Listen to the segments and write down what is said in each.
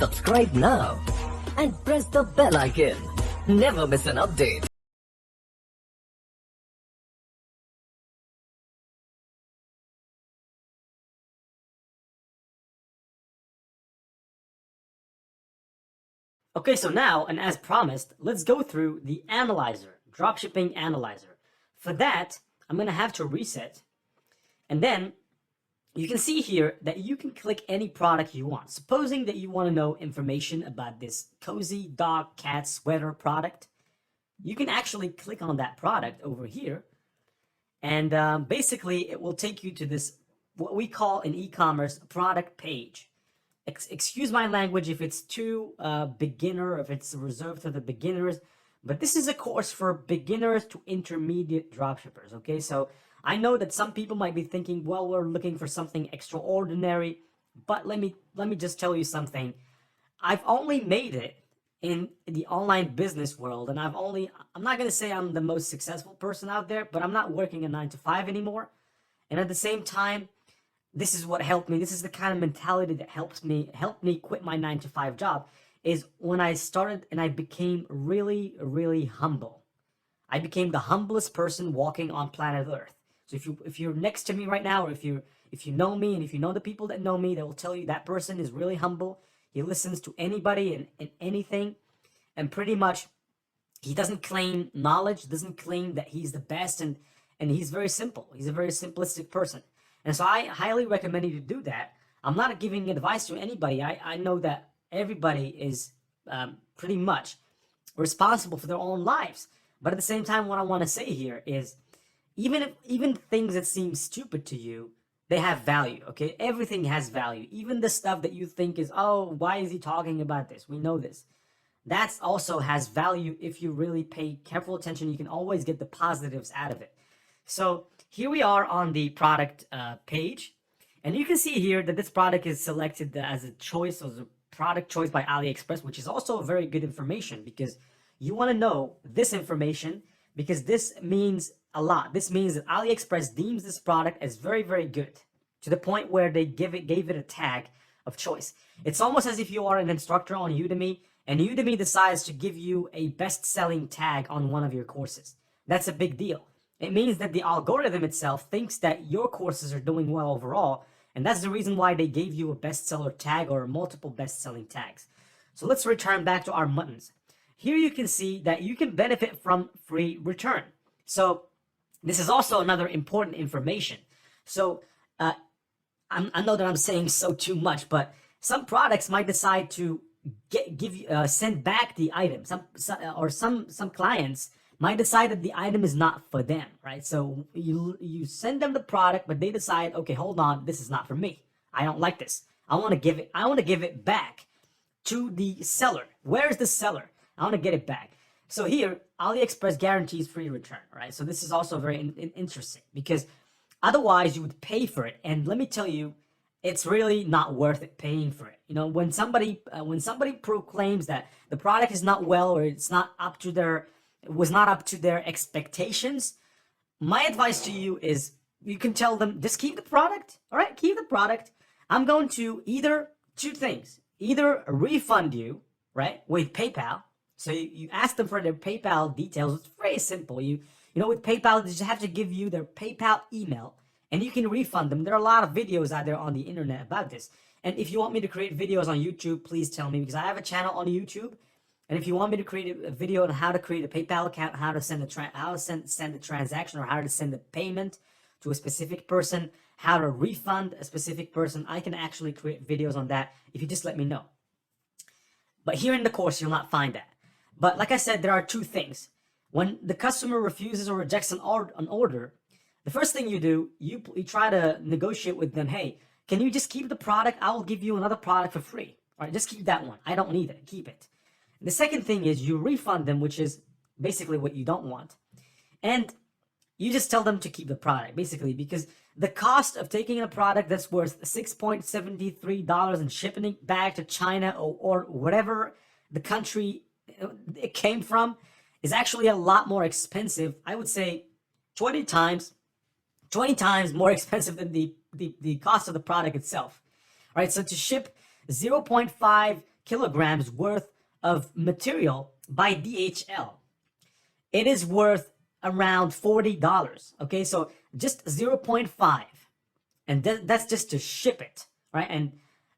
Subscribe now and press the bell icon. Never miss an update. Okay, so now, and as promised, let's go through the analyzer, dropshipping analyzer. For that, I'm going to have to reset. And then you can see here that you can click any product you want. Supposing that you want to know information about this cozy dog cat sweater product, you can actually click on that product over here. And basically, it will take you to this, what we call in e-commerce, product page. Excuse my language if it's too beginner, if it's reserved to the beginners, but this is a course for beginners to intermediate dropshippers, okay? So I know that some people might be thinking, well, we're looking for something extraordinary, but let me just tell you something. I've only made it in the online business world, and I'm not going to say I'm the most successful person out there, but I'm not working a 9-to-5 anymore. And at the same time, this is what helped me. This is the kind of mentality that helped me quit my 9-to-5 job, is when I started and I became really, really humble. I became the humblest person walking on planet Earth. So if you're next to me right now, or if you know me, and if you know the people that know me, they will tell you that person is really humble. He listens to anybody and anything, and pretty much he doesn't claim knowledge, doesn't claim that he's the best, and he's very simple. He's a very simplistic person. And so I highly recommend you to do that. I'm not giving advice to anybody. I know that everybody is pretty much responsible for their own lives. But at the same time, what I want to say here is, even things that seem stupid to you, they have value, okay? Everything has value. Even the stuff that you think is, oh, why is he talking about this? We know this. That also has value if you really pay careful attention. You can always get the positives out of it. So here we are on the product page, and you can see here that this product is selected as a choice, as a product choice by AliExpress, which is also very good information, because you want to know this information, because this means a lot. This means that AliExpress deems this product as very, very good, to the point where they gave it a tag of choice. It's almost as if you are an instructor on Udemy, and Udemy decides to give you a best-selling tag on one of your courses. That's a big deal. It means that the algorithm itself thinks that your courses are doing well overall, and that's the reason why they gave you a bestseller tag or multiple best-selling tags. So let's return back to our buttons. Here you can see that you can benefit from free return. So this is also another important information. So I know that I'm saying so too much, but some products might decide to send back the item. Some clients might decide that the item is not for them, right? So you send them the product, but they decide, okay, hold on, this is not for me. I don't like this. I want to give it back to the seller. Where's the seller? I want to get it back. So here, AliExpress guarantees free return, right? So this is also very interesting, because otherwise you would pay for it, and let me tell you, it's really not worth it paying for it. You know, when somebody proclaims that the product is not well, or it's not up to their was not up to their expectations, my advice to you is, you can tell them, just keep the product. All right, keep the product. I'm going to either two things: either refund you, right, with PayPal. So you ask them for their PayPal details. It's very simple. You know, with PayPal, they just have to give you their PayPal email, and you can refund them. There are a lot of videos out there on the internet about this. And if you want me to create videos on YouTube, please tell me, because I have a channel on YouTube. And if you want me to create a video on how to create a PayPal account, how to send a transaction, or how to send a payment to a specific person, how to refund a specific person, I can actually create videos on that if you just let me know. But here in the course, you'll not find that. But like I said, there are two things. When the customer refuses or rejects an order, the first thing you do, you try to negotiate with them. Hey, can you just keep the product? I will give you another product for free. All right, just keep that one. I don't need it. Keep it. The second thing is you refund them, which is basically what you don't want. And you just tell them to keep the product, basically, because the cost of taking a product that's worth $6.73 and shipping it back to China or whatever the country it came from is actually a lot more expensive. I would say 20 times more expensive than the cost of the product itself. All right, so to ship 0.5 kilograms worth of material by DHL. It is worth around $40. Okay, so just 0.5, and that's just to ship it, right? And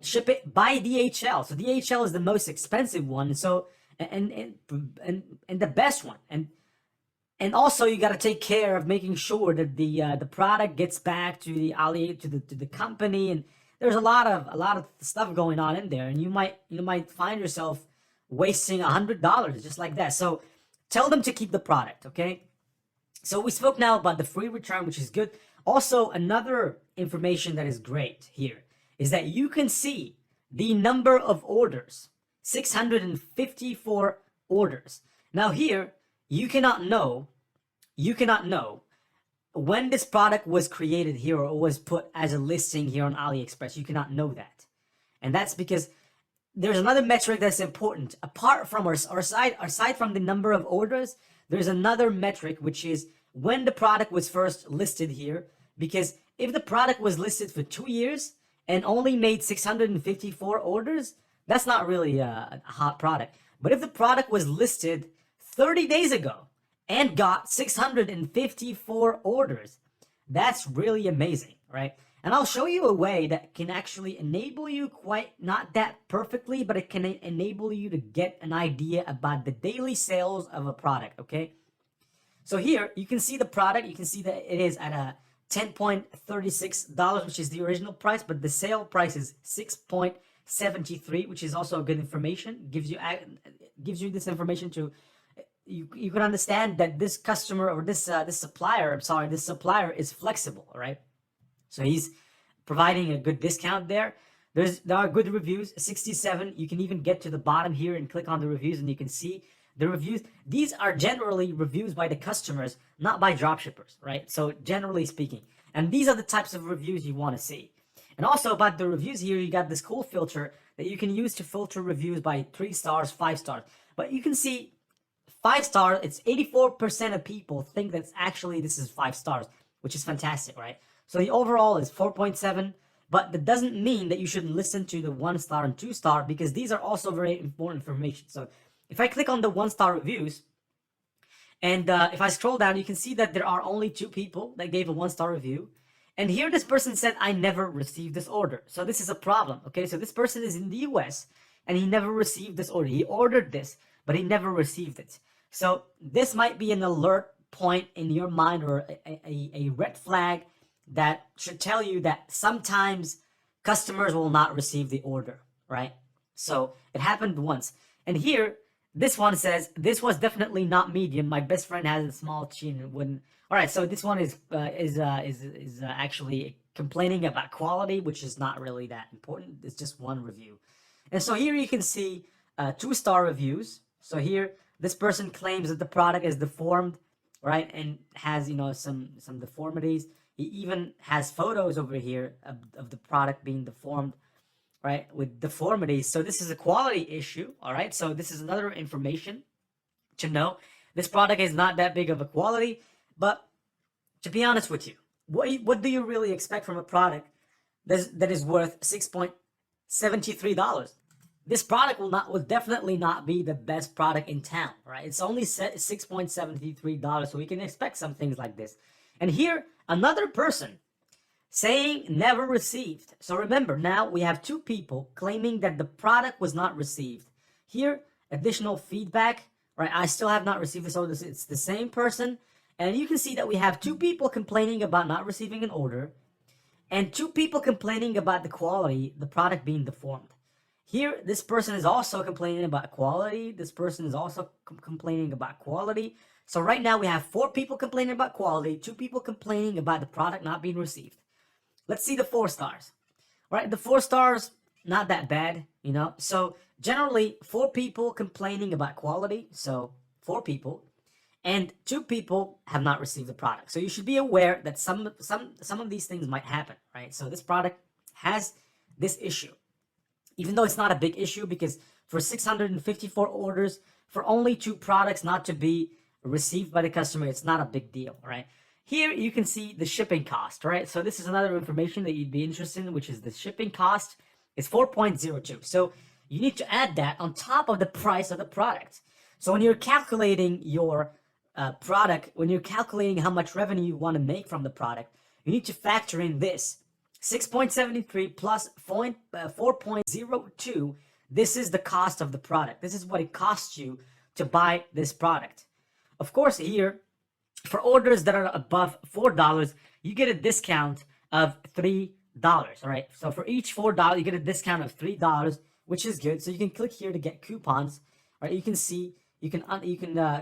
ship it by DHL. So DHL is the most expensive one, so and the best one, and also you got to take care of making sure that the product gets back to the company, and there's a lot of stuff going on in there, and you might find yourself wasting $100 just like that. So tell them to keep the product, okay? So we spoke now about the free return, which is good. Also, another information that is great here is that you can see the number of orders, 654 orders. Now here, you cannot know when this product was created here or was put as a listing here on AliExpress. You cannot know that. And that's because there's another metric that's important. Apart from aside from the number of orders, there's another metric, which is when the product was first listed here. Because if the product was listed for 2 years and only made 654 orders, that's not really a hot product. But if the product was listed 30 days ago and got 654 orders, that's really amazing, right? And I'll show you a way that can actually enable you, quite not that perfectly, but it can enable you to get an idea about the daily sales of a product, okay? So here, you can see the product. You can see that it is at a $10.36, which is the original price, but the sale price is $6.73, which is also good information. Gives you this information to you can understand that this customer or this supplier is flexible, all right? So he's providing a good discount there. There are good reviews, 67. You can even get to the bottom here and click on the reviews, and you can see the reviews. These are generally reviews by the customers, not by dropshippers, right? So generally speaking, and these are the types of reviews you want to see. And also about the reviews here, you got this cool filter that you can use to filter reviews by 3 stars, 5 stars. But you can see 5 stars, it's 84% of people think that actually this is 5 stars, which is fantastic, right? So the overall is 4.7, but that doesn't mean that you shouldn't listen to the 1 star and 2 star, because these are also very important information. So if I click on the 1 star reviews, and if I scroll down, you can see that there are only 2 people that gave a 1 star review. And here this person said, I never received this order. So this is a problem, okay? So this person is in the US, and he never received this order. He ordered this, but he never received it. So this might be an alert point in your mind, or a red flag that should tell you that sometimes customers will not receive the order, right? So it happened once. And here, this one says, this was definitely not medium. My best friend has a small chin and wouldn't. All right, so this one is actually complaining about quality, which is not really that important. It's just one review. And so here you can see 2-star reviews. So here, this person claims that the product is deformed, right? And has, some deformities. He even has photos over here of the product being deformed, right? With deformities. So this is a quality issue, all right? So this is another information to know. This product is not that big of a quality, but to be honest with you, what do you really expect from a product that is worth $6.73? This product will definitely not be the best product in town, right? It's only $6.73, so we can expect some things like this. And here, another person saying never received. So remember, now we have 2 people claiming that the product was not received. Here, additional feedback, right? I still have not received this order. It's the same person. And you can see that we have 2 people complaining about not receiving an order, and 2 people complaining about the quality, the product being deformed. Here, this person is also complaining about quality. This person is also complaining about quality. So right now we have 4 people complaining about quality, 2 people complaining about the product not being received. Let's see the 4 stars. Right, the 4 stars, not that bad, So generally, 4 people complaining about quality, so 4 people, and 2 people have not received the product. So you should be aware that some of these things might happen, right? So this product has this issue, even though it's not a big issue, because for 654 orders, for only 2 products not to be received by the customer, it's not a big deal, right? Here you can see the shipping cost, right? So this is another information that you'd be interested in, which is the shipping cost is 4.02. So you need to add that on top of the price of the product. So when you're calculating your product, when you're calculating how much revenue you want to make from the product, you need to factor in this. 6.73 plus 4.02, this is the cost of the product. This is what it costs you to buy this product. Of course, here, for orders that are above $4, you get a discount of $3. All right, so for each $4, you get a discount of $3, which is good. So you can click here to get coupons. Right, you can see you can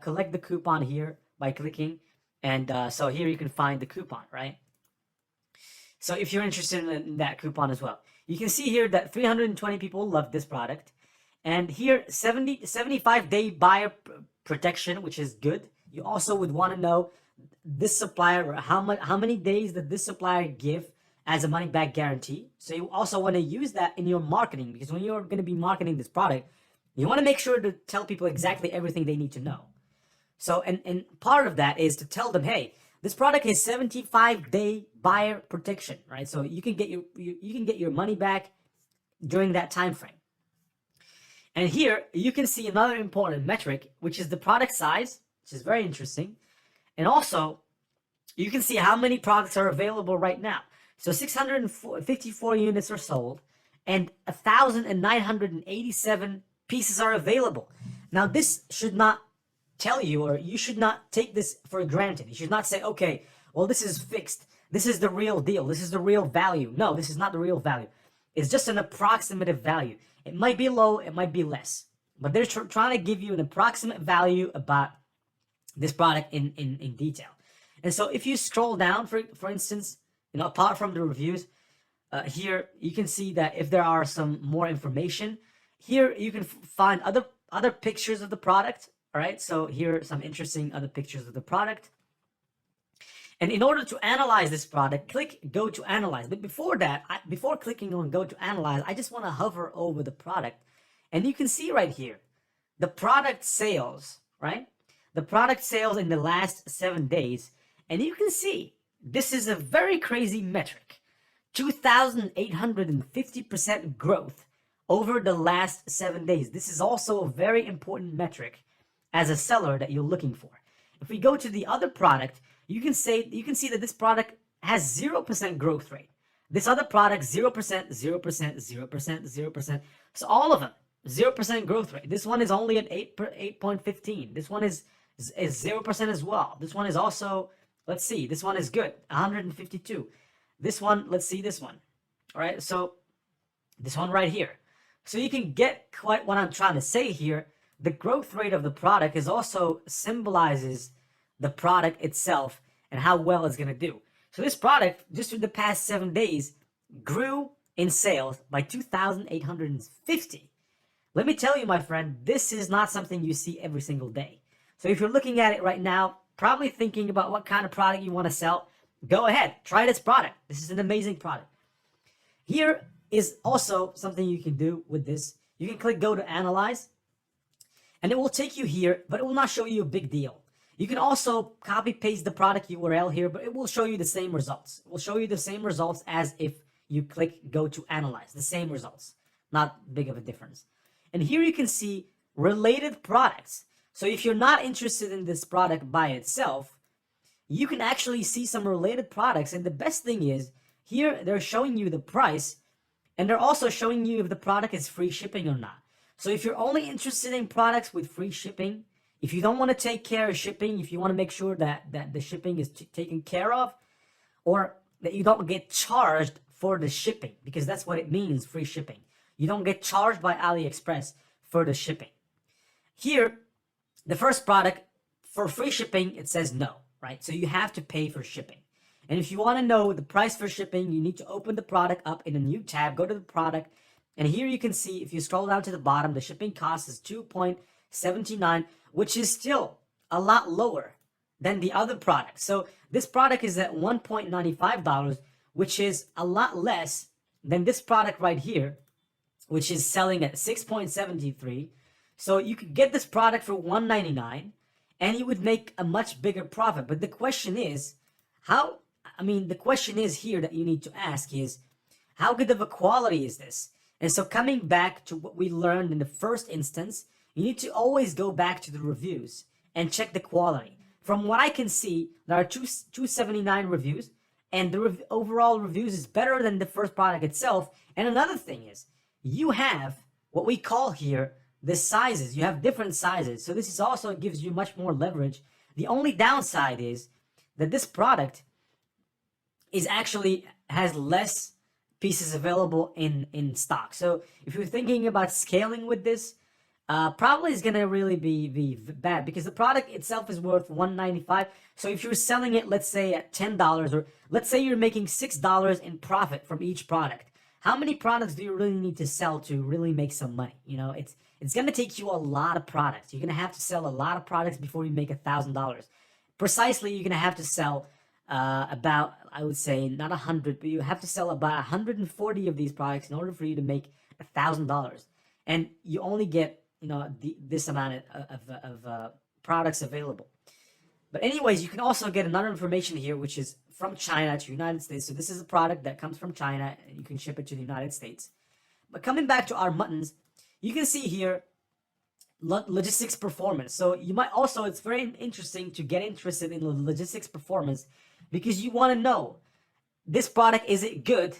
collect the coupon here by clicking, and so here you can find the coupon, right? So if you're interested in that coupon as well, you can see here that 320 people love this product, and here 75-day buyer protection, which is good. You also would want to know this supplier, how many days did this supplier give as a money back guarantee. So you also want to use that in your marketing, because when you're going to be marketing this product, you want to make sure to tell people exactly everything they need to know. So, and part of that is to tell them, hey, this product has 75-day buyer protection, right? So you can get your money back during that time frame. And here you can see another important metric, which is the product size, which is very interesting. And also, you can see how many products are available right now. So 654 units are sold, and 1,987 pieces are available. Now, this should not tell you, or you should not take this for granted. You should not say, okay, well, this is fixed. This is the real deal. This is the real value. No, this is not the real value. It's just an approximative value. It might be low, it might be less, but they're trying to give you an approximate value about this product in detail. And so if you scroll down, for instance, apart from the reviews, here you can see that if there are some more information, here you can find other pictures of the product. All right, so here are some interesting other pictures of the product. And in order to analyze this product, click Go to Analyze. But before that, before clicking on Go to Analyze, I just want to hover over the product. And you can see right here, the product sales, right? The product sales in the last 7 days. And you can see, this is a very crazy metric. 2,850% growth over the last 7 days. This is also a very important metric as a seller that you're looking for. If we go to the other product, you can see that this product has 0% growth rate. This other product, 0%, 0%, 0%, 0%. So all of them, 0% growth rate. This one is only at 8.15. This one is 0% as well. This one is also, let's see, this one is good, 152. This one, let's see this one. All right, so this one right here. So you can get quite what I'm trying to say here. The growth rate of the product is also symbolizes the product itself and how well it's going to do. So this product, just in the past 7 days, grew in sales by 2,850. Let me tell you, my friend, this is not something you see every single day. So if you're looking at it right now, probably thinking about what kind of product you want to sell, go ahead, try this product. This is an amazing product. Here is also something you can do with this. You can click Go to Analyze, and it will take you here, but it will not show you a big deal. You can also copy paste the product URL here, but it will show you the same results. It will show you the same results as if you click Go to Analyze, the same results, not big of a difference. And here you can see related products. So if you're not interested in this product by itself, you can actually see some related products. And the best thing is here, they're showing you the price, and they're also showing you if the product is free shipping or not. So if you're only interested in products with free shipping, if you don't want to take care of shipping, if you want to make sure that the shipping is taken care of, or that you don't get charged for the shipping, because that's what it means, free shipping. You don't get charged by AliExpress for the shipping. Here, the first product, for free shipping, it says no, right? So you have to pay for shipping. And if you want to know the price for shipping, you need to open the product up in a new tab, go to the product, and here you can see, if you scroll down to the bottom, the shipping cost is $2.79, which is still a lot lower than the other product. So this product is at $1.95, which is a lot less than this product right here, which is selling at $6.73. So you could get this product for $1.99, and you would make a much bigger profit. But the question is, the question is here that you need to ask is, how good of a quality is this? And so coming back to what we learned in the first instance, you need to always go back to the reviews and check the quality. From what I can see, there are 279 reviews, and the overall reviews is better than the first product itself. And another thing is, you have what we call here the sizes. You have different sizes. So this is also gives you much more leverage. The only downside is that this product is actually has less pieces available in stock. So if you're thinking about scaling with this, probably is gonna really be bad, because the product itself is worth $195. So if you're selling it, let's say at $10, or let's say you're making $6 in profit from each product, how many products do you really need to sell to really make some money? You know, it's gonna take you a lot of products. You're gonna have to sell a lot of products before you make $1,000. Precisely, you're gonna have to sell about, I would say, not 100, but you have to sell about 140 of these products in order for you to make $1,000. And you only get, you know, this amount of products available. But anyways, you can also get another information here, which is from China to United States. So this is a product that comes from China, and you can ship it to the United States. But coming back to our muttons, you can see here logistics performance. So you might also, it's very interesting to get interested in the logistics performance, because you want to know this product, is it good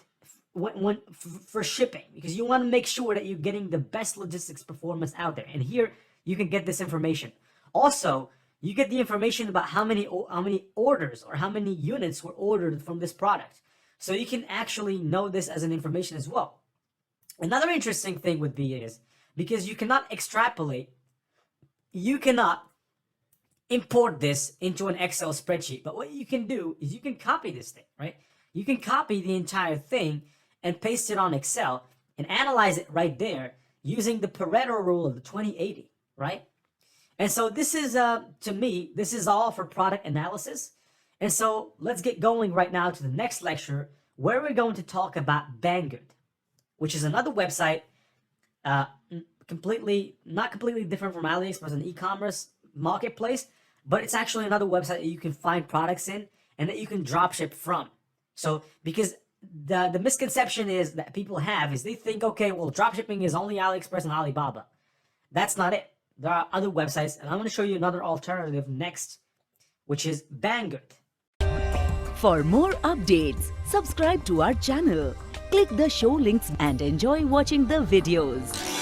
for shipping, because you want to make sure that you're getting the best logistics performance out there. And here you can get this information. Also, you get the information about how many orders or how many units were ordered from this product. So you can actually know this as an information as well. Another interesting thing would be is, because you cannot extrapolate, you cannot import this into an Excel spreadsheet. But what you can do is you can copy this thing, right? You can copy the entire thing and paste it on Excel and analyze it right there using the Pareto rule of the 20/80, right? And so this is, to me, this is all for product analysis. And so let's get going right now to the next lecture, where we're going to talk about Banggood, which is another website, not completely different from AliExpress, an e-commerce marketplace, but it's actually another website that you can find products in and that you can dropship from. So, because the misconception is that people have is they think, okay, well, dropshipping is only AliExpress and Alibaba. That's not it. There are other websites, and I'm going to show you another alternative next, which is Banggood. For more updates, subscribe to our channel, click the show links and enjoy watching the videos.